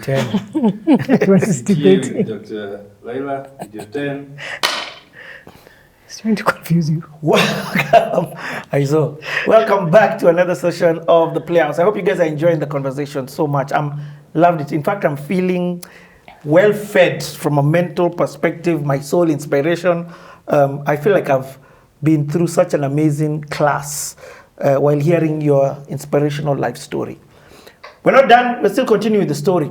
10. Everyone is debating. Dr. Laila, video 10. He's trying to confuse you. Welcome back to another session of The Playhouse. I hope you guys are enjoying the conversation so much. Loved it. In fact, I'm feeling well fed from a mental perspective, my soul inspiration. I feel like I've been through such an amazing class while hearing your inspirational life story. We're not done. We're still continuing the story.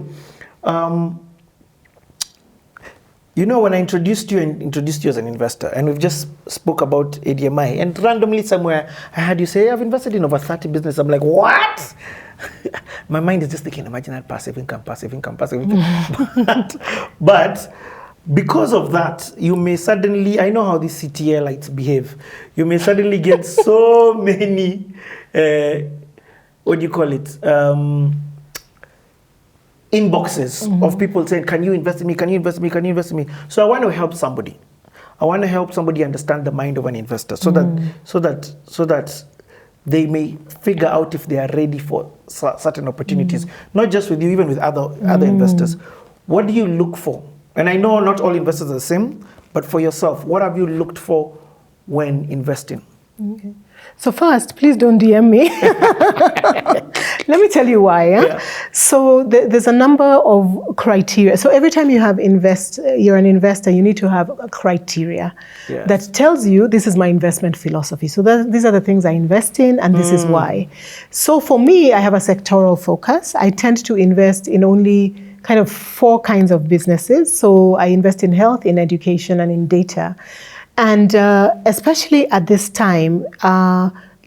You know, when I introduced you as an investor, and we've just spoke about ADMI, and randomly somewhere I had you say, I've invested in over 30 businesses. I'm like, what? My mind is just thinking, imagine that passive income. But because of that, you may suddenly, I know how these CTLites behave. You may suddenly get so many, what do you call it? Inboxes of people saying, can you invest in me? Can you invest in me? Can you invest in me? So I want to help somebody. I want to help somebody understand the mind of an investor so that they may figure out if they are ready for certain opportunities, not just with you, even with other investors. What do you look for? And I know not all investors are the same, but for yourself, what have you looked for when investing? Okay. So first, please don't DM me. Let me tell you why. Yeah? So there's a number of criteria. So every time you're an investor, you need to have a criteria that tells you this is my investment philosophy. So these are the things I invest in, and this is why. So for me, I have a sectoral focus. I tend to invest in only kind of 4 kinds of businesses. So I invest in health, in education, and in data. And especially at this time,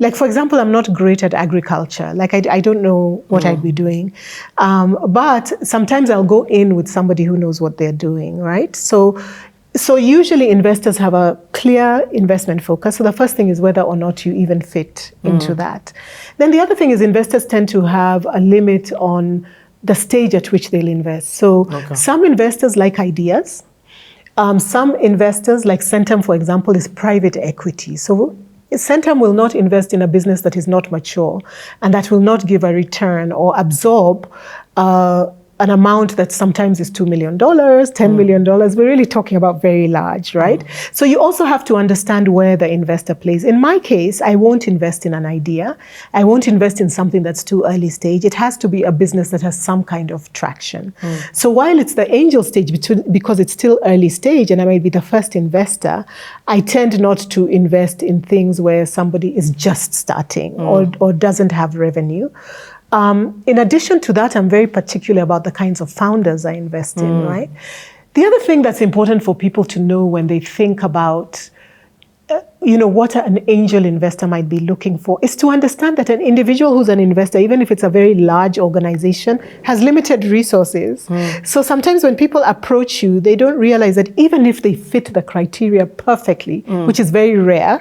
like for example, I'm not great at agriculture. Like I don't know what I'd be doing. But sometimes I'll go in with somebody who knows what they're doing, right? So usually investors have a clear investment focus. So the first thing is whether or not you even fit into that. Then the other thing is investors tend to have a limit on the stage at which they'll invest. So some investors like ideas. Some investors, like Centum, for example, is private equity. So Centum will not invest in a business that is not mature and that will not give a return or absorb an amount that sometimes is $2 million, $10 million. We're really talking about very large, right? So you also have to understand where the investor plays. In my case, I won't invest in an idea. I won't invest in something that's too early stage. It has to be a business that has some kind of traction. So while it's the angel stage, because it's still early stage and I might be the first investor, I tend not to invest in things where somebody is just starting or doesn't have revenue. In addition to that, I'm very particular about the kinds of founders I invest in, right? The other thing that's important for people to know when they think about, what an angel investor might be looking for is to understand that an individual who's an investor, even if it's a very large organization, has limited resources. So sometimes when people approach you, they don't realize that even if they fit the criteria perfectly, which is very rare,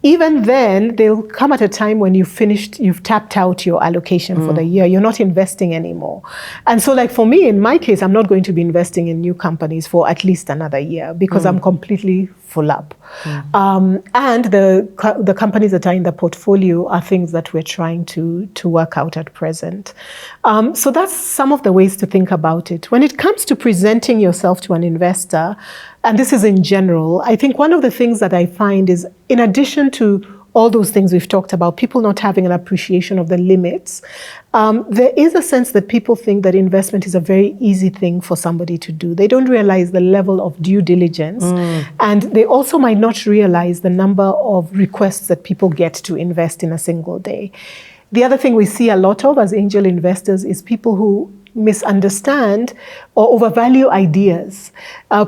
even then, they'll come at a time when you've tapped out your allocation for the year. You're not investing anymore. And so like for me, in my case, I'm not going to be investing in new companies for at least another year because I'm completely full up. And the companies that are in the portfolio are things that we're trying to work out at present. So that's some of the ways to think about it. When it comes to presenting yourself to an investor, and this is in general, I think one of the things that I find is, in addition to all those things we've talked about, people not having an appreciation of the limits, there is a sense that people think that investment is a very easy thing for somebody to do. They don't realize the level of due diligence, and they also might not realize the number of requests that people get to invest in a single day. The other thing we see a lot of as angel investors is people who misunderstand or overvalue ideas.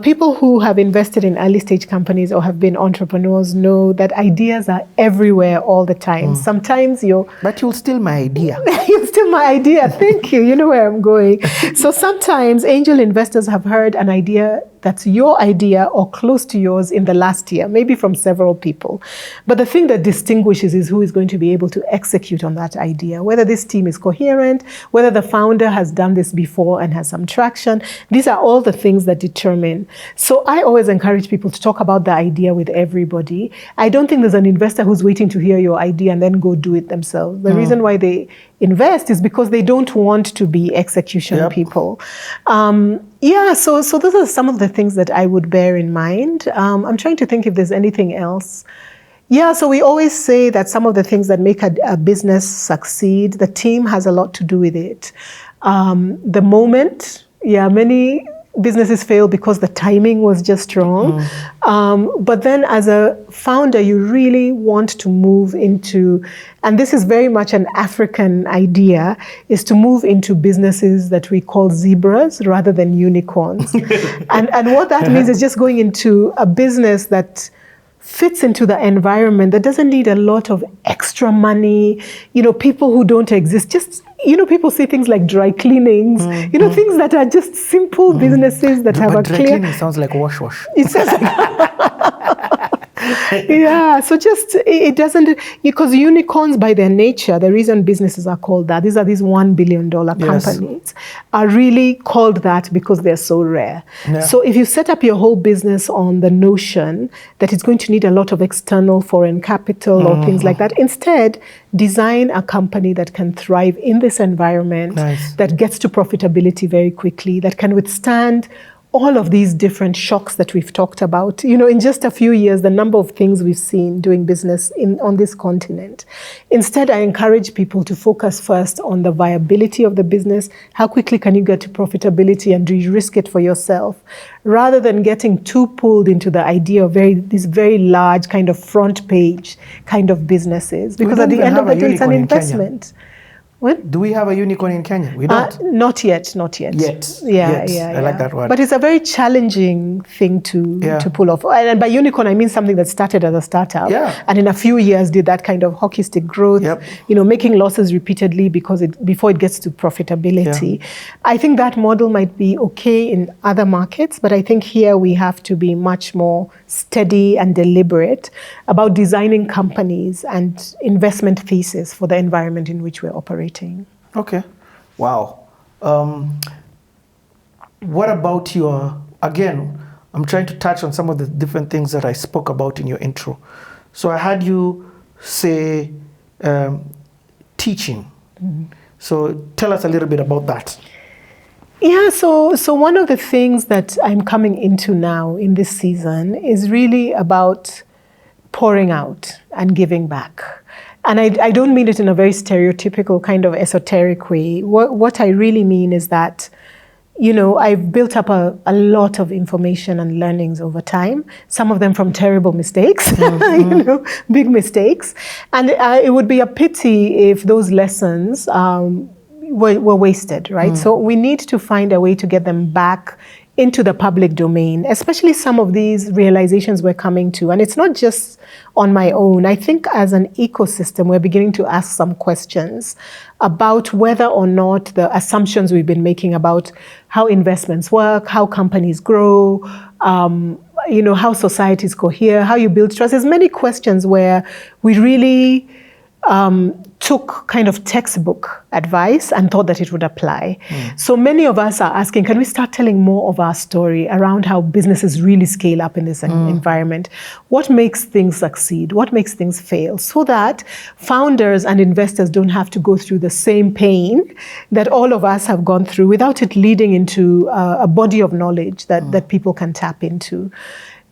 People who have invested in early stage companies or have been entrepreneurs know that ideas are everywhere all the time. Sometimes But you'll steal my idea. You'll steal my idea. Thank you. You know where I'm going. So sometimes angel investors have heard an idea that's your idea or close to yours in the last year, maybe from several people. But the thing that distinguishes is who is going to be able to execute on that idea, whether this team is coherent, whether the founder has done this before and has some traction. These are all the things that determine. So I always encourage people to talk about the idea with everybody. I don't think there's an investor who's waiting to hear your idea and then go do it themselves. The reason why they invest is because they don't want to be execution people. So those are some of the things that I would bear in mind. I'm trying to think if there's anything else. So we always say that some of the things that make a business succeed, the team has a lot to do with it. The moment, many businesses fail because the timing was just wrong. But then as a founder, you really want to move into, and this is very much an African idea, is to move into businesses that we call zebras rather than unicorns. and what that means is just going into a business that fits into the environment, that doesn't need a lot of extra money, people who don't exist. Just, people say things like dry cleanings, things that are just simple businesses that have a clear... Dry cleaning sounds like wash. It sounds like... so just, it doesn't, because unicorns by their nature, the reason businesses are called that, these $1 billion companies, are really called that because they're so rare. So if you set up your whole business on the notion that it's going to need a lot of external foreign capital or things like that, instead, design a company that can thrive in this environment, that gets to profitability very quickly, that can withstand all of these different shocks that we've talked about. In just a few years, the number of things we've seen doing business on this continent. Instead, I encourage people to focus first on the viability of the business. How quickly can you get to profitability and de-risk it for yourself, rather than getting too pulled into the idea of these very large kind of front page kind of businesses. Because at the end of the day, it's an investment. What? Do we have a unicorn in Kenya? We don't. Not yet. I like that word. But it's a very challenging thing to pull off. And by unicorn, I mean something that started as a startup. And in a few years did that kind of hockey stick growth, making losses repeatedly before it gets to profitability. I think that model might be okay in other markets, but I think here we have to be much more steady and deliberate about designing companies and investment thesis for the environment in which we're operating. Okay. Wow. What about again, I'm trying to touch on some of the different things that I spoke about in your intro. So I had you say teaching. So tell us a little bit about that. So one of the things that I'm coming into now in this season is really about pouring out and giving back. And I don't mean it in a very stereotypical kind of esoteric way. What I really mean is that, I've built up a lot of information and learnings over time, some of them from terrible mistakes, big mistakes. And it would be a pity if those lessons were wasted, right? So we need to find a way to get them back into the public domain, especially some of these realizations we're coming to. And it's not just on my own. I think as an ecosystem, we're beginning to ask some questions about whether or not the assumptions we've been making about how investments work, how companies grow, how societies cohere, how you build trust. There's many questions where we really took kind of textbook advice and thought that it would apply. So many of us are asking, can we start telling more of our story around how businesses really scale up in this environment? What makes things succeed? What makes things fail? So that founders and investors don't have to go through the same pain that all of us have gone through without it leading into a body of knowledge that people can tap into.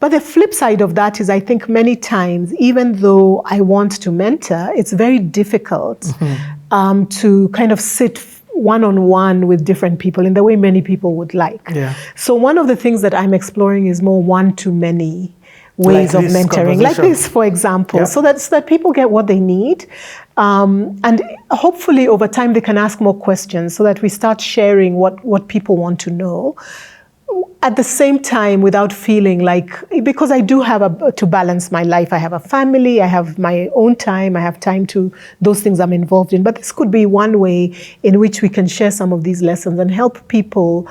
But the flip side of that is, I think many times, even though I want to mentor, it's very difficult to kind of sit one-on-one with different people in the way many people would like. So one of the things that I'm exploring is more one-to-many ways of mentoring, like this, for example, so that people get what they need. And hopefully over time they can ask more questions so that we start sharing what people want to know. At the same time, without feeling like, because I do have to balance my life. I have a family, I have my own time, I have time to those things I'm involved in. But this could be one way in which we can share some of these lessons and help people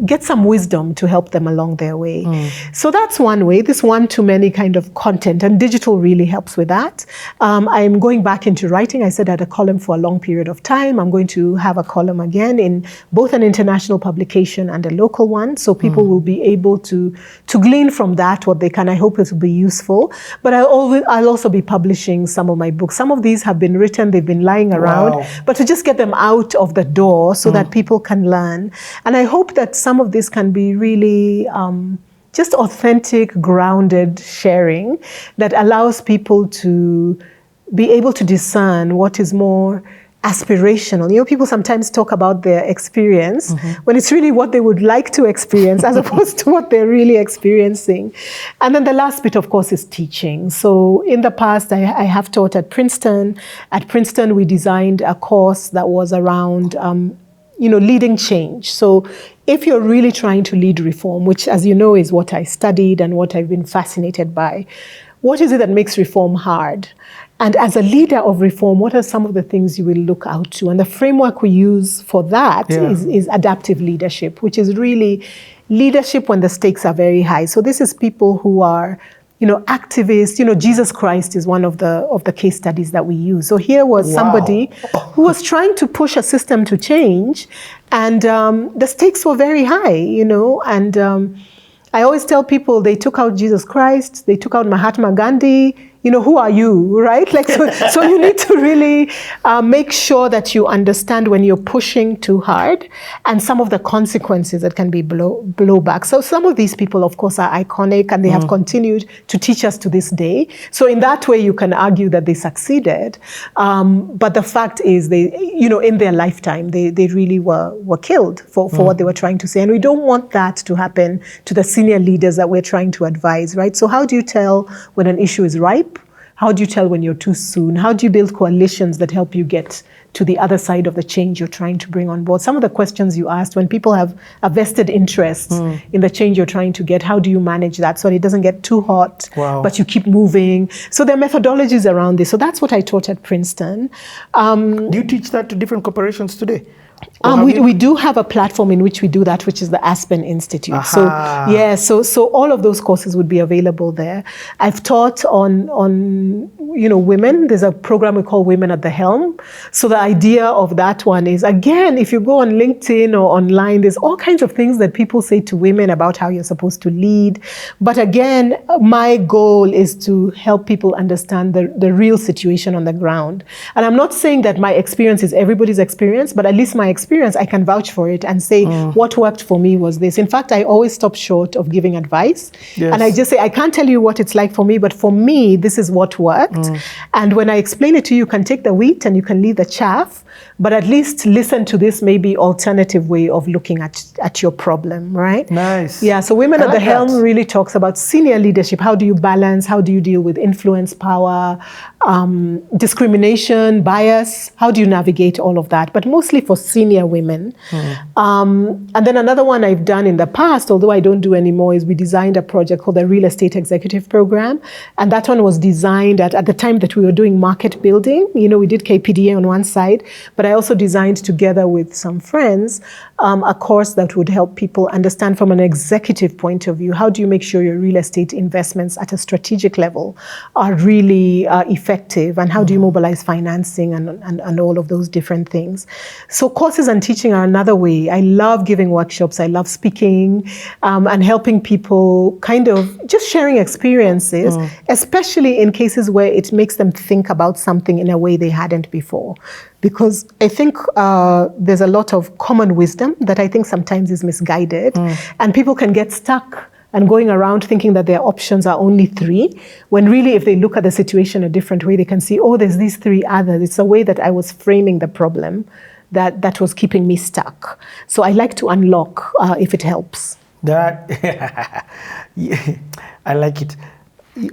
get some wisdom to help them along their way. So that's one way, this one-to-many kind of content, and digital really helps with that. I'm going back into writing. I said I had a column for a long period of time. I'm going to have a column again in both an international publication and a local one, so people will be able to glean from that what they can. I hope it will be useful. But I'll also be publishing some of my books. Some of these have been written, they've been lying around, but to just get them out of the door so that people can learn. And I hope that some of this can be really just authentic, grounded sharing that allows people to be able to discern what is more aspirational. You know, people sometimes talk about their experience when it's really what they would like to experience as opposed to what they're really experiencing. And then the last bit, of course, is teaching. So in the past, I have taught at Princeton. At Princeton, we designed a course that was around leading change. So if you're really trying to lead reform, which, as you know, is what I studied and what I've been fascinated by, what is it that makes reform hard? And as a leader of reform, what are some of the things you will look out to? And the framework we use for that is adaptive leadership, which is really leadership when the stakes are very high. So this is people who are activists. Jesus Christ is one of the case studies that we use. So here was somebody who was trying to push a system to change, and the stakes were very high, and I always tell people they took out Jesus Christ, they took out Mahatma Gandhi. Who are you, right? So you need to really make sure that you understand when you're pushing too hard and some of the consequences that can be blowback. So some of these people, of course, are iconic and they have continued to teach us to this day. So in that way, you can argue that they succeeded. But the fact is, they, in their lifetime, they really were killed for what they were trying to say. And we don't want that to happen to the senior leaders that we're trying to advise, right? So how do you tell when an issue is ripe? How do you tell when you're too soon? How do you build coalitions that help you get to the other side of the change you're trying to bring on board? Some of the questions you asked, when people have a vested interest in the change you're trying to get, how do you manage that so it doesn't get too hot, but you keep moving? So there are methodologies around this. So that's what I taught at Princeton. Do you teach that to different corporations today? We do have a platform in which we do that, which is the Aspen Institute. So all of those courses would be available there. I've taught on women. There's a program we call Women at the Helm. So the idea of that one is, again, if you go on LinkedIn or online, there's all kinds of things that people say to women about how you're supposed to lead. But again, my goal is to help people understand the real situation on the ground. And I'm not saying that my experience is everybody's experience, but at least my experience, I can vouch for it and say what worked for me was this. In fact, I always stop short of giving advice. And I just say, I can't tell you what it's like for me, but for me, this is what worked. And when I explain it to you, you can take the wheat and you can leave the chaff, but at least listen to this maybe alternative way of looking at your problem, right? Nice. Yeah, so Women at the Helm really talks about senior leadership. How do you balance? How do you deal with influence, power, discrimination, bias? How do you navigate all of that? But mostly for senior women. And then another one I've done in the past, although I don't do anymore, is we designed a project called the Real Estate Executive Program. And that one was designed at the time that we were doing market building. We did KPDA on one side, but I also designed together with some friends a course that would help people understand from an executive point of view, how do you make sure your real estate investments at a strategic level are really effective, and how do you mobilize financing and all of those different things. So courses and teaching are another way. I love giving workshops. I love speaking and helping people, kind of just sharing experiences, especially in cases where it makes them think about something in a way they hadn't before. Because I think there's a lot of common wisdom that I think sometimes is misguided, and people can get stuck and going around thinking that their options are only 3, when really if they look at the situation a different way, they can see, oh, there's these 3 others. It's a way that I was framing the problem that was keeping me stuck. So I like to unlock if it helps. That, I like it.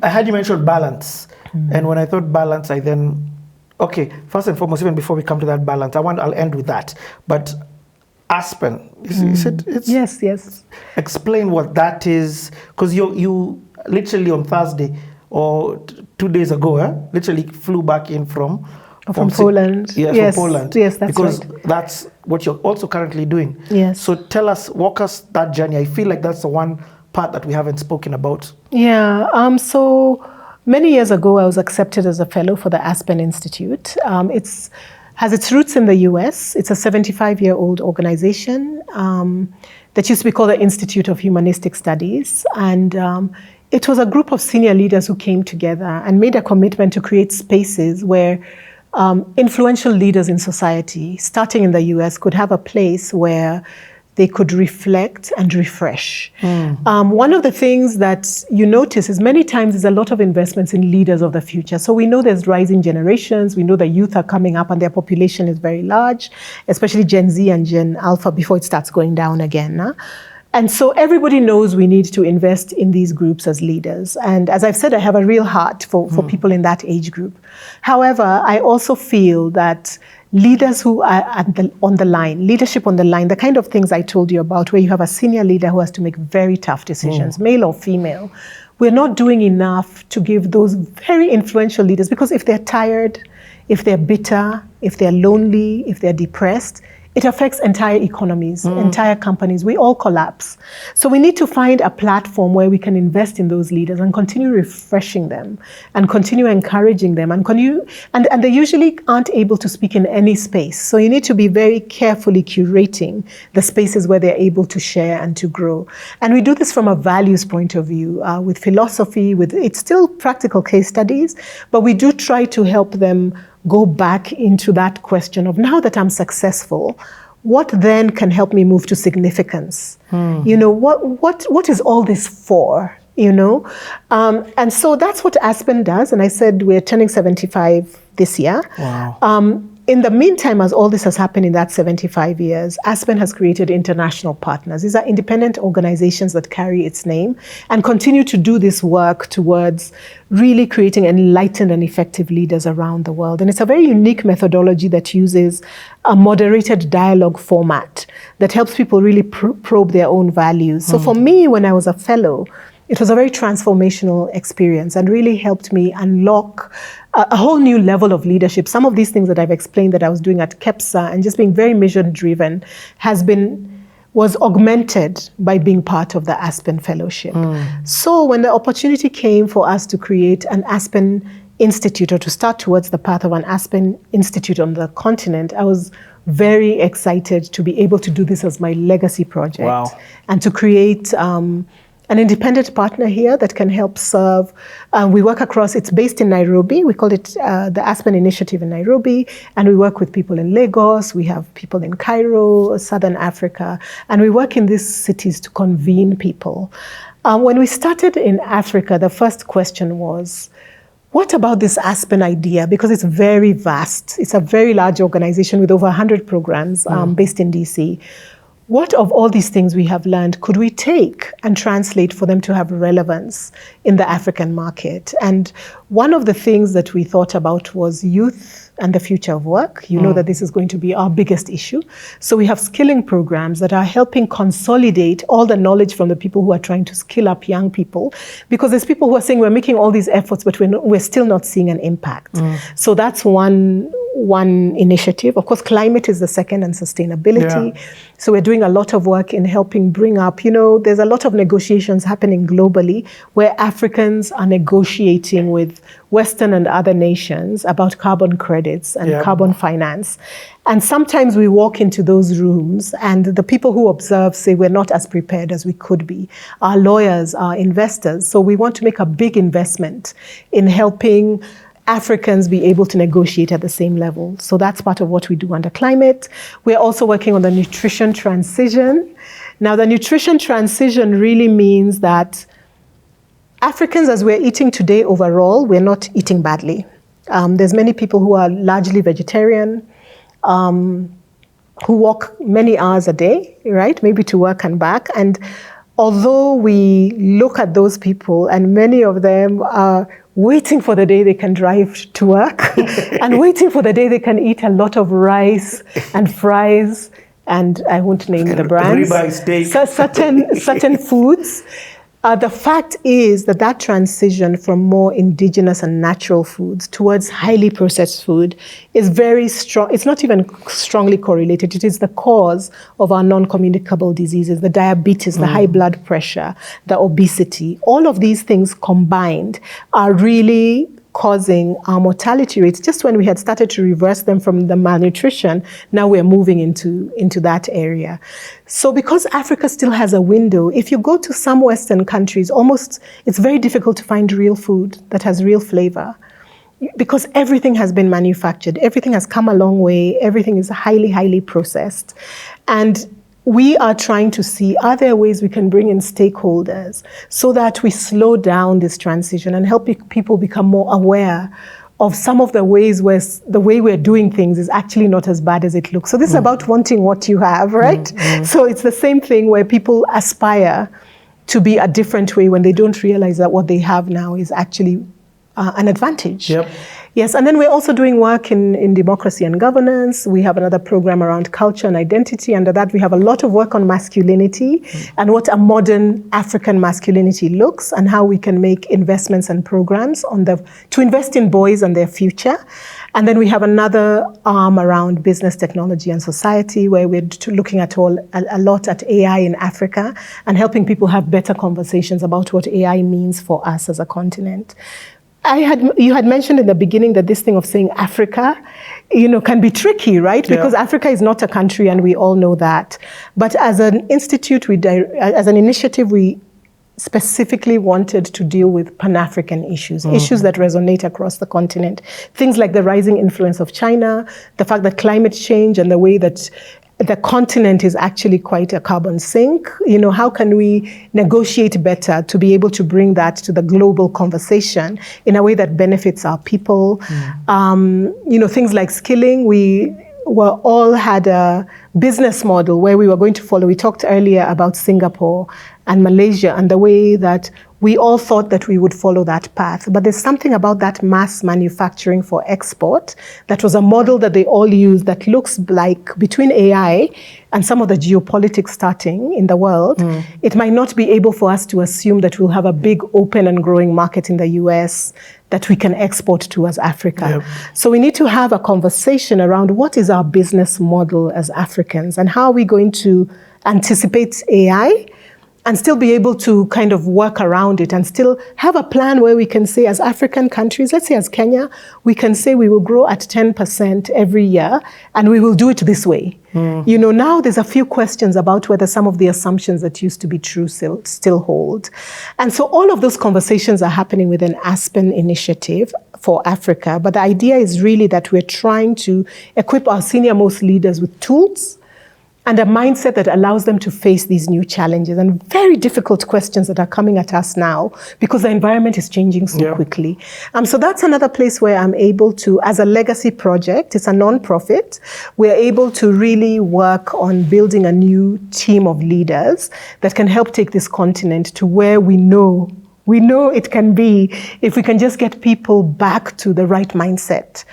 I heard you mention balance. And when I thought balance, I then, okay, first and foremost, even before we come to that balance, I'll end with that. But Aspen, is it? Yes. Explain what that is, because you literally on Thursday or 2 days ago, literally flew back in from From Poland. Yes, from Poland. Yes, that's because right. that's what you're also currently doing. Yes. So walk us that journey. I feel like that's the one part that we haven't spoken about. Yeah. So many years ago, I was accepted as a fellow for the Aspen Institute. It has its roots in the US. It's a 75-year-old organization that used to be called the Institute of Humanistic Studies. And it was a group of senior leaders who came together and made a commitment to create spaces where influential leaders in society, starting in the US, could have a place where they could reflect and refresh. One of the things that you notice is many times there's a lot of investments in leaders of the future. So we know there's rising generations. We know the youth are coming up and their population is very large, especially Gen Z and Gen Alpha before it starts going down again. And so everybody knows we need to invest in these groups as leaders. And as I've said, I have a real heart for people in that age group. However, I also feel that leaders who are on the line, leadership on the line, the kind of things I told you about, where you have a senior leader who has to make very tough decisions, male or female, we're not doing enough to give those very influential leaders, because if they're tired, if they're bitter, if they're lonely, if they're depressed, it affects entire economies, entire companies. We all collapse. So we need to find a platform where we can invest in those leaders and continue refreshing them and continue encouraging them and they usually aren't able to speak in any space. So you need to be very carefully curating the spaces where they're able to share and to grow. And we do this from a values point of view, with philosophy, it's still practical case studies, but we do try to help them go back into that question of, now that I'm successful, what then can help me move to significance? You know, what is all this for? You know, and so that's what Aspen does. And I said we're turning 75 this year. Wow. In the meantime, as all this has happened in that 75 years, Aspen has created international partners. These are independent organizations that carry its name and continue to do this work towards really creating enlightened and effective leaders around the world. And it's a very unique methodology that uses a moderated dialogue format that helps people really probe their own values. So for me, when I was a fellow, it was a very transformational experience and really helped me unlock a whole new level of leadership. Some of these things that I've explained that I was doing at MPESA and just being very mission-driven was augmented by being part of the Aspen Fellowship. So when the opportunity came for us to create an Aspen Institute, or to start towards the path of an Aspen Institute on the continent, I was very excited to be able to do this as my legacy project. Wow. And to create an independent partner here that can help serve. We work across, it's based in Nairobi. We call it the Aspen Initiative in Nairobi. And we work with people in Lagos. We have people in Cairo, Southern Africa. And we work in these cities to convene people. When we started in Africa, the first question was, what about this Aspen idea? Because it's very vast. It's a very large organization with over 100 programs based in DC. What of all these things we have learned could we take and translate for them to have relevance in the African market? And one of the things that we thought about was youth and the future of work. You know that this is going to be our biggest issue. So we have skilling programs that are helping consolidate all the knowledge from the people who are trying to skill up young people, because there's people who are saying we're making all these efforts, but we're still not seeing an impact. So that's one initiative. Of course, climate is the second, and sustainability. So we're doing a lot of work in helping bring up, there's a lot of negotiations happening globally where Africans are negotiating with Western and other nations about carbon credits and carbon finance. And sometimes we walk into those rooms and the people who observe say we're not as prepared as we could be. Our lawyers, our investors. So we want to make a big investment in helping Africans be able to negotiate at the same level. So that's part of what we do under climate. We're also working on the nutrition transition. Now, the nutrition transition really means that Africans, as we're eating today overall, we're not eating badly. There's many people who are largely vegetarian, who walk many hours a day, right? Maybe to work and back. And although we look at those people, and many of them are waiting for the day they can drive to work and waiting for the day they can eat a lot of rice and fries, and I won't name the brands. Ribeye steak. Certain foods. The fact is that transition from more indigenous and natural foods towards highly processed food is very strong. It's not even strongly correlated. It is the cause of our non-communicable diseases, the diabetes, the high blood pressure, the obesity. All of these things combined are really causing our mortality rates. Just when we had started to reverse them from the malnutrition, now we're moving into that area. So because Africa still has a window, if you go to some Western countries, it's very difficult to find real food that has real flavor, because everything has been manufactured. Everything has come a long way. Everything is highly, highly processed. And we are trying to see, are there ways we can bring in stakeholders so that we slow down this transition and help people become more aware of some of the ways where the way we're doing things is actually not as bad as it looks. So this is about wanting what you have, right? So it's the same thing where people aspire to be a different way when they don't realize that what they have now is actually an advantage. Yep. Yes, and then we're also doing work in democracy and governance. We have another program around culture and identity. Under that, we have a lot of work on masculinity and what a modern African masculinity looks, and how we can make investments and programs to invest in boys and their future. And then we have another arm around business, technology, and society, where we're looking at a lot at AI in Africa and helping people have better conversations about what AI means for us as a continent. You had mentioned in the beginning that this thing of saying Africa, can be tricky, right? Because Africa is not a country, and we all know that. But as an institute, as an initiative, we specifically wanted to deal with Pan-African issues, issues that resonate across the continent. Things like the rising influence of China, the fact that climate change and the way that the continent is actually quite a carbon sink. How can we negotiate better to be able to bring that to the global conversation in a way that benefits our people? Things like skilling. We all had a business model where we were going to follow. We talked earlier about Singapore and Malaysia and the way that we all thought that we would follow that path. But there's something about that mass manufacturing for export that was a model that they all use that looks like, between AI and some of the geopolitics starting in the world, it might not be able for us to assume that we'll have a big open and growing market in the US that we can export to as Africa. Yep. So we need to have a conversation around what is our business model as Africans, and how are we going to anticipate AI and still be able to kind of work around it and still have a plan where we can say, as African countries, let's say as Kenya, we can say we will grow at 10% every year and we will do it this way. Now there's a few questions about whether some of the assumptions that used to be true still hold. And so all of those conversations are happening with an Aspen initiative for Africa. But the idea is really that we're trying to equip our senior-most leaders with tools and a mindset that allows them to face these new challenges and very difficult questions that are coming at us now because the environment is changing so quickly. So that's another place where I'm able to, as a legacy project, it's a non-profit, we're able to really work on building a new team of leaders that can help take this continent to where we know it can be if we can just get people back to the right mindset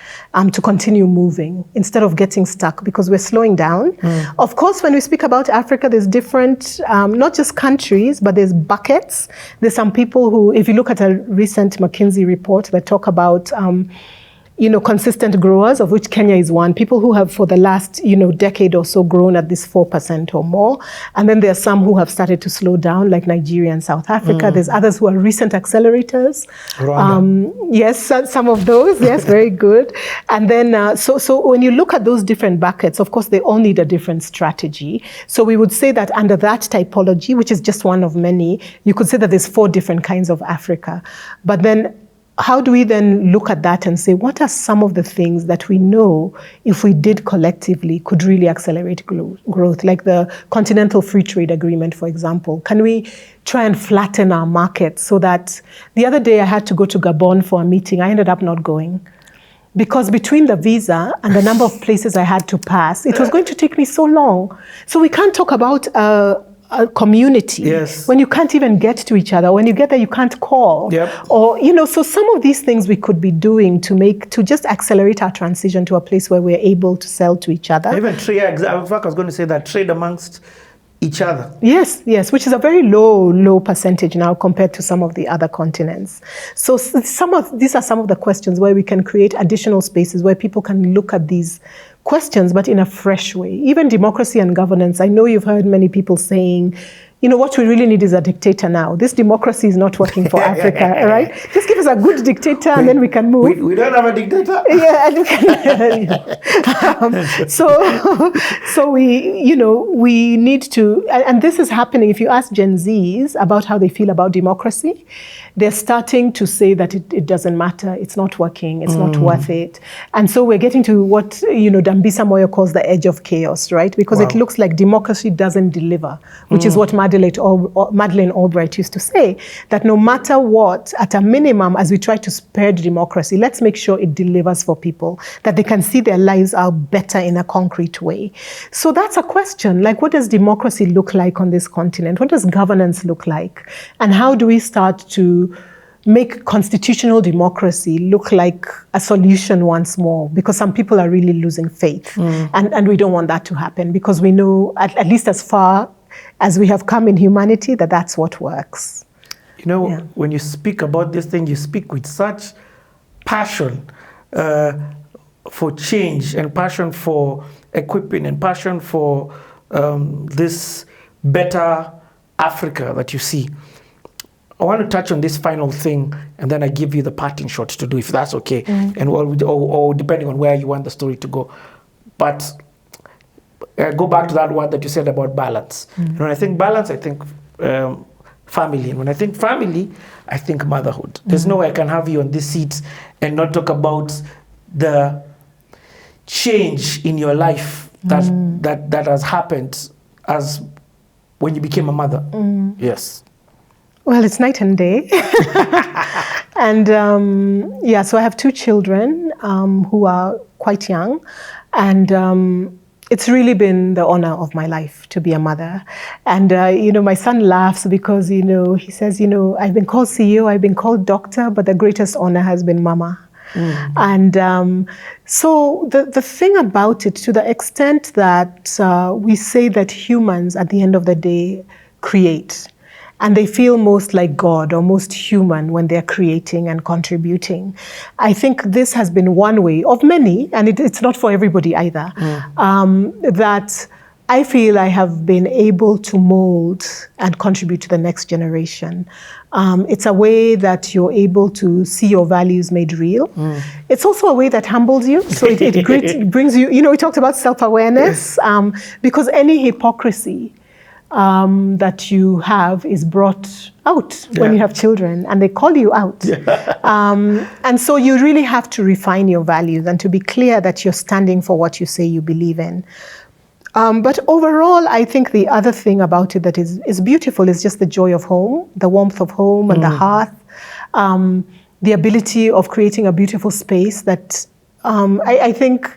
to continue moving instead of getting stuck, because we're slowing down. Of course, when we speak about Africa, there's different, not just countries, but there's buckets. There's some people who, if you look at a recent McKinsey report that talk about consistent growers, of which Kenya is one, people who have for the last, decade or so grown at this 4% or more. And then there are some who have started to slow down, like Nigeria and South Africa. There's others who are recent accelerators. Yes, some of those, yes, very good. And then, so when you look at those different buckets, of course, they all need a different strategy. So we would say that under that typology, which is just one of many, you could say that there's 4 different kinds of Africa. But then, how do we then look at that and say, what are some of the things that we know, if we did collectively, could really accelerate growth? Like the Continental Free Trade Agreement, for example. Can we try and flatten our market so that the other day I had to go to Gabon for a meeting. I ended up not going, because between the visa and the number of places I had to pass, it was going to take me so long. So we can't talk about a community when you can't even get to each other. When you get there, you can't call. Or, so some of these things we could be doing to just accelerate our transition to a place where we're able to sell to each other. Even trade, in fact, I was going to say that trade amongst each other. Yes, which is a very low percentage now compared to some of the other continents. So these are some of the questions where we can create additional spaces where people can look at these questions, but in a fresh way. Even democracy and governance, I know you've heard many people saying, what we really need is a dictator now. This democracy is not working for Africa, right? Just give us a good dictator and then we can move. We don't have a dictator? Yeah, and we can, so we need to, and this is happening. If you ask Gen Zs about how they feel about democracy, they're starting to say that it doesn't matter, it's not working, it's not worth it. And so we're getting to what, Dambisa Moyo calls the edge of chaos, right? Because it looks like democracy doesn't deliver, which is what Madeleine Albright used to say, that no matter what, at a minimum, as we try to spread democracy, let's make sure it delivers for people, that they can see their lives are better in a concrete way. So that's a question, like, what does democracy look like on this continent? What does governance look like? And how do we start to make constitutional democracy look like a solution once more? Because some people are really losing faith. And we don't want that to happen, because we know, at least as far as we have come in humanity, that's what works. When you speak about this thing, you speak with such passion for change, and passion for equipping, and passion for this better Africa that you see. I want to touch on this final thing, and then I give you the parting shot to do, if that's okay, and or depending on where you want the story to go. But go back to that word that you said about balance. When I think balance, I think family. And when I think family, I think motherhood. There's no way I can have you on this seat and not talk about the change in your life that has happened as when you became a mother. Yes. Well, it's night and day. And so I have 2 children who are quite young. And it's really been the honor of my life to be a mother. And, my son laughs because, he says, I've been called CEO, I've been called doctor, but the greatest honor has been mama. And so the thing about it, to the extent that we say that humans at the end of the day create, and they feel most like God or most human when they're creating and contributing. I think this has been one way of many, and it's not for everybody either, that I feel I have been able to mold and contribute to the next generation. It's a way that you're able to see your values made real. It's also a way that humbles you. So it brings you, we talked about self-awareness, because any hypocrisy that you have is brought out when you have children, and they call you out. And so you really have to refine your values and to be clear that you're standing for what you say you believe in. But overall, I think the other thing about it that is beautiful is just the joy of home, the warmth of home and the hearth, the ability of creating a beautiful space that I think,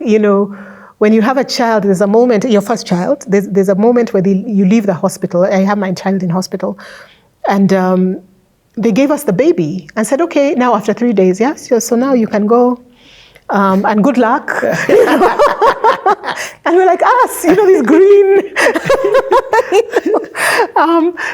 when you have a child, there's a moment, your first child, there's a moment where you leave the hospital. I have my child in hospital. And they gave us the baby and said, okay, now after 3 days, so now you can go. And good luck. And we're like, these green.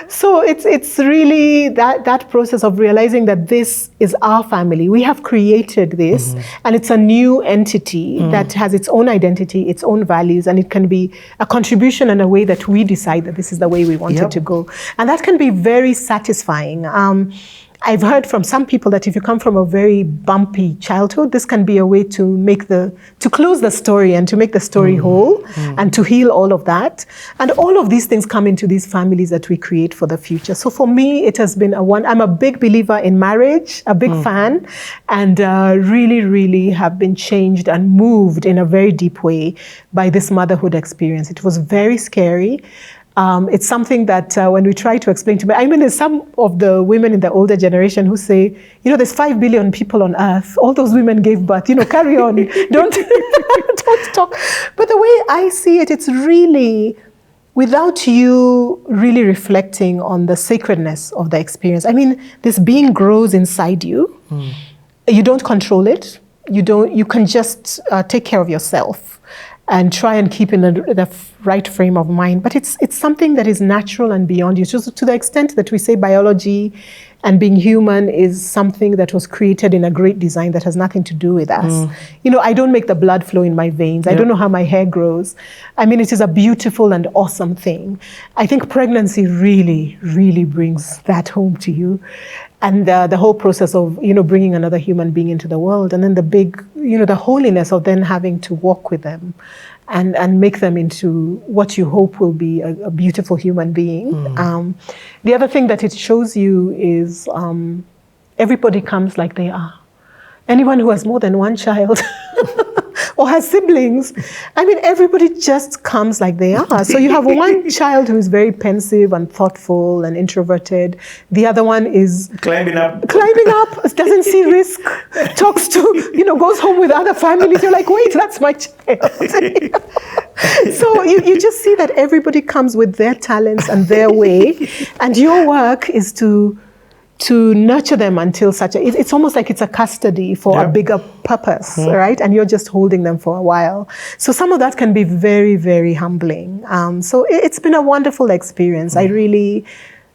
So it's really that process of realizing that this is our family. We have created this, and it's a new entity that has its own identity, its own values, and it can be a contribution in a way that we decide that this is the way we want it to go. And that can be very satisfying. I've heard from some people that if you come from a very bumpy childhood, this can be a way to close the story and to make the story whole and to heal all of that. And all of these things come into these families that we create for the future. So for me, it has been I'm a big believer in marriage, a big fan, and really, really have been changed and moved in a very deep way by this motherhood experience. It was very scary. It's something that when we try to explain to me, there's some of the women in the older generation who say, there's 5 billion people on earth. All those women gave birth. Carry on. Don't talk. But the way I see it, it's really without you really reflecting on the sacredness of the experience. This being grows inside you. You don't control it. You can just take care of yourself. and try and keep in the right frame of mind. But it's something that is natural and beyond you. Just to the extent that we say biology and being human is something that was created in a great design that has nothing to do with us. I don't make the blood flow in my veins. I don't know how my hair grows. I mean, it is a beautiful and awesome thing. I think pregnancy really, really brings that home to you. And the whole process of, bringing another human being into the world, and then the big, the holiness of then having to walk with them and make them into what you hope will be a beautiful human being. The other thing that it shows you is everybody comes like they are. Anyone who has more than one child or has siblings, I mean, everybody just comes like they are. So you have one child who is very pensive and thoughtful and introverted. The other one is climbing up, doesn't see risk, talks to, goes home with other families. You're like, wait, that's my child. So you just see that everybody comes with their talents and their way. And your work is to nurture them until it's almost like it's a custody for a bigger purpose, right? And you're just holding them for a while. So some of that can be very, very humbling. So it's been a wonderful experience. I really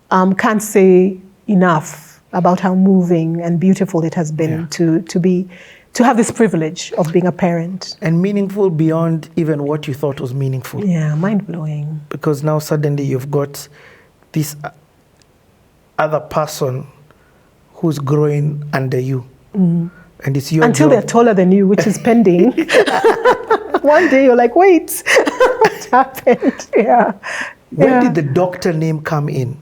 can't say enough about how moving and beautiful it has been to have this privilege of being a parent. And meaningful beyond even what you thought was meaningful. Yeah, mind-blowing. Because now suddenly you've got this other person who's growing under you. And it's your Until job. they're taller than you, which is pending. One day you're like, wait, what happened? Yeah. Where did the doctor name come in?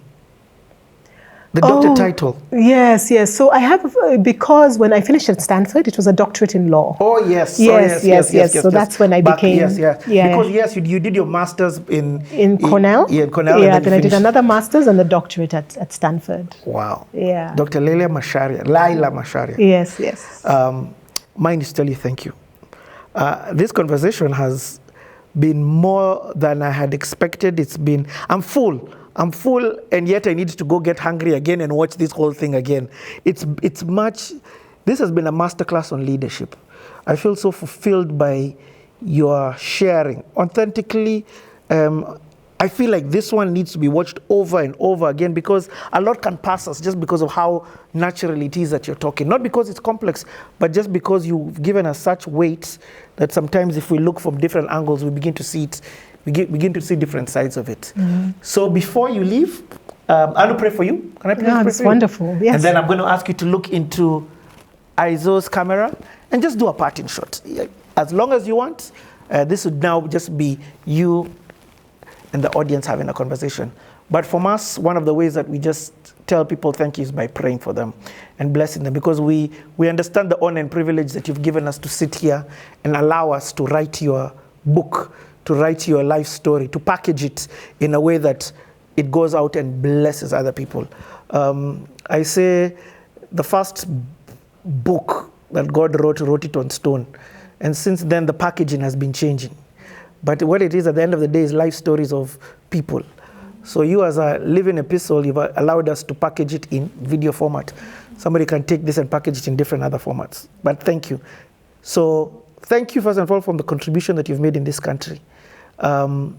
The doctor title? Yes. So I have, because when I finished at Stanford, it was a doctorate in law. Oh, yes. Yes. So that's when I became... Because you did your master's in Cornell. In Cornell. Yeah, then I did another master's and the doctorate at Stanford. Wow. Yeah. Dr. Laila Macharia. Yes. Mine is to tell you thank you. This conversation has been more than I had expected. I'm full, and yet I need to go get hungry again and watch this whole thing again. This has been a masterclass on leadership. I feel so fulfilled by your sharing authentically. I feel like this one needs to be watched over and over again, because a lot can pass us just because of how natural it is that you're talking. Not because it's complex, but just because you've given us such weight that sometimes if we look from different angles, we begin to see it. We begin to see different sides of it. So before you leave, I want to pray for you. Can I please pray that's for you? wonderful. Yes. And then I'm going to ask you to look into Aizo's camera and just do a parting shot. As long as you want. This would now just be you and the audience having a conversation. But from us, one of the ways that we just tell people thank you is by praying for them and blessing them, because we understand the honor and privilege that you've given us to sit here and allow us to write your book, to write your life story, to package it in a way that it goes out and blesses other people. I say the first book that God wrote it on stone. And since then, the packaging has been changing. But what it is at the end of the day is life stories of people. So you, as a living epistle, you've allowed us to package it in video format. Somebody can take this and package it in different other formats. But thank you. So thank you, first and foremost, for the contribution that you've made in this country. For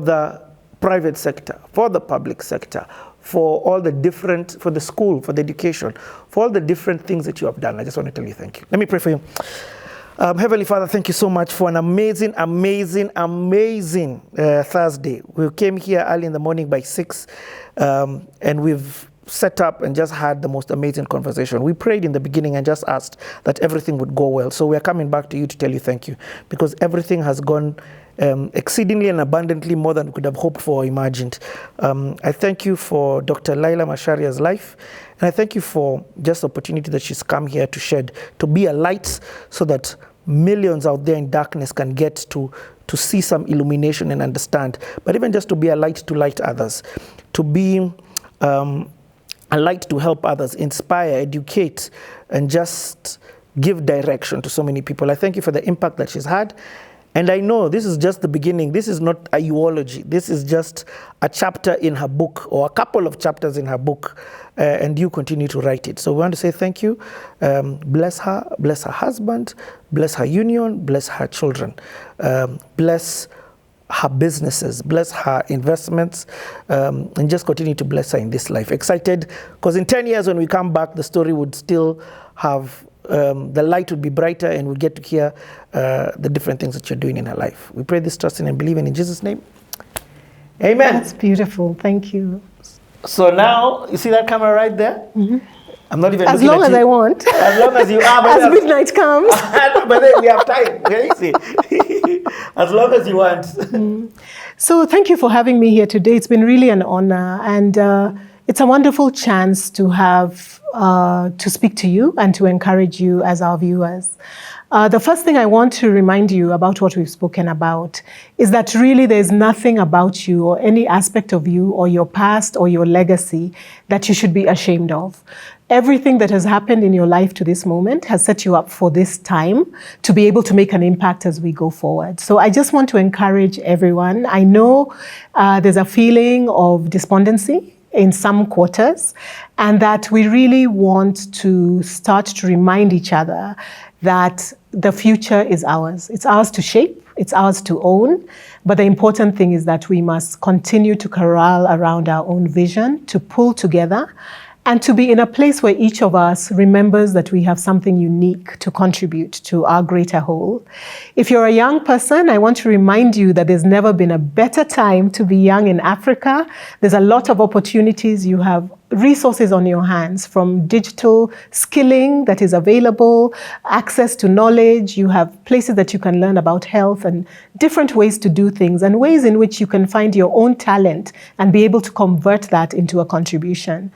the private sector, for the public sector, for all the different, for the school, for the education, for all the different things that you have done. I just want to tell you thank you. Let me pray for you. Heavenly Father, thank you so much for an amazing Thursday. We came here early in the morning by 6, and we've set up and just had the most amazing conversation. We prayed in the beginning and just asked that everything would go well. So we're coming back to you to tell you thank you, because everything has gone exceedingly and abundantly more than we could have hoped for or imagined. I thank you for Dr. Laila Macharia's life, and I thank you for just the opportunity that she's come here to shed, to be a light so that millions out there in darkness can get to see some illumination and understand, but even just to be a light to light others, to be a light to help others, inspire, educate, and just give direction to so many people. I thank you for the impact that she's had. And I know this is just the beginning. This is not a eulogy. This is just a chapter in her book, or a couple of chapters in her book, and you continue to write it. So we want to say thank you. Bless her husband, bless her union, bless her children, bless her businesses, bless her investments, and just continue to bless her in this life. Excited, because in 10 years when we come back, the story would still have, the light would be brighter, and we'll get to hear the different things that you're doing in her life. We pray this, trusting and believing in Jesus' name. Amen. That's beautiful. Thank you. So now, you see that camera right there? Mm-hmm. I'm not even as long as I want. As long as you are. As midnight comes. But then we have time. Okay, see. As long as you want. So thank you for having me here today. It's been really an honor, and it's a wonderful chance to have to speak to you and to encourage you as our viewers. The first thing I want to remind you about what we've spoken about is that really there's nothing about you or any aspect of you or your past or your legacy that you should be ashamed of. Everything that has happened in your life to this moment has set you up for this time to be able to make an impact as we go forward. So I just want to encourage everyone. I know there's a feeling of despondency in some quarters, and that we really want to start to remind each other that the future is ours. It's ours to shape, it's ours to own, but the important thing is that we must continue to corral around our own vision, to pull together, and to be in a place where each of us remembers that we have something unique to contribute to our greater whole. If you're a young person, I want to remind you that there's never been a better time to be young in Africa. There's a lot of opportunities. You have resources on your hands, from digital skilling that is available, access to knowledge. You have places that you can learn about health and different ways to do things, and ways in which you can find your own talent and be able to convert that into a contribution.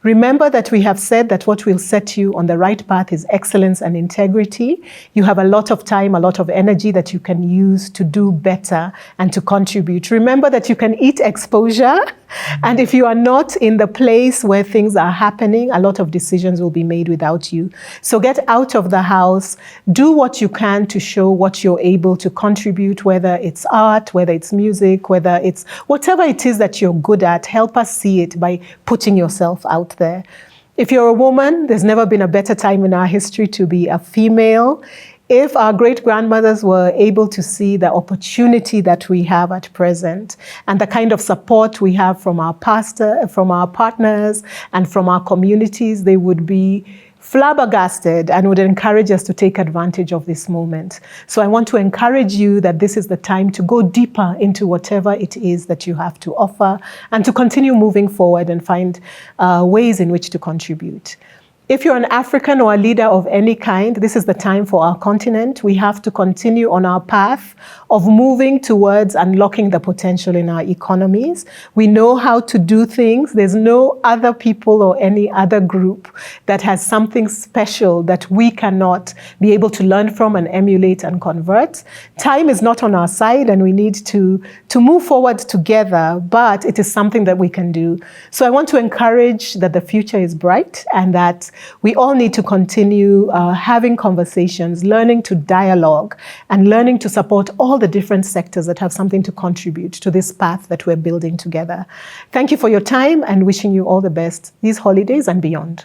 Remember that we have said that what will set you on the right path is excellence and integrity. You have a lot of time, a lot of energy that you can use to do better and to contribute. Remember that you can eat exposure. And if you are not in the place where things are happening, a lot of decisions will be made without you. So get out of the house, do what you can to show what you're able to contribute, whether it's art, whether it's music, whether it's whatever it is that you're good at. Help us see it by putting yourself out there. If you're a woman, there's never been a better time in our history to be a female. If our great-grandmothers were able to see the opportunity that we have at present and the kind of support we have from our pastor, from our partners, and from our communities, they would be flabbergasted and would encourage us to take advantage of this moment. So I want to encourage you that this is the time to go deeper into whatever it is that you have to offer, and to continue moving forward and find ways in which to contribute. If you're an African or a leader of any kind, this is the time for our continent. We have to continue on our path of moving towards unlocking the potential in our economies. We know how to do things. There's no other people or any other group that has something special that we cannot be able to learn from and emulate and convert. Time is not on our side, and we need to move forward together, but it is something that we can do. So I want to encourage that the future is bright, and that we all need to continue having conversations, learning to dialogue, and learning to support all the different sectors that have something to contribute to this path that we're building together. Thank you for your time, and wishing you all the best these holidays and beyond.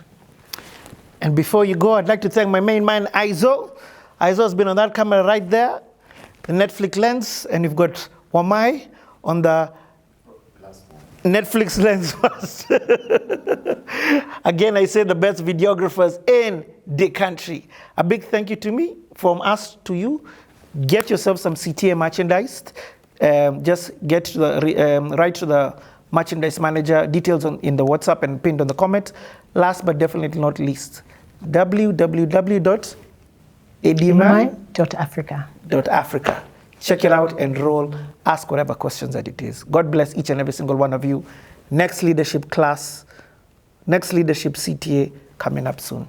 And before you go, I'd like to thank my main man, Aizo. Aizo's been on that camera right there, the Netflix lens, and you've got Wamai on the Netflix lens first. Again, I say the best videographers in the country. A big thank you to me, from us to you. Get yourself some CTA merchandise. Just get to the write to the merchandise manager, details in the WhatsApp and pinned on the comment. Last but definitely not least, www.edimai.africa. Check it out, enroll, ask whatever questions that it is. God bless each and every single one of you. Next leadership class, next leadership CTA coming up soon.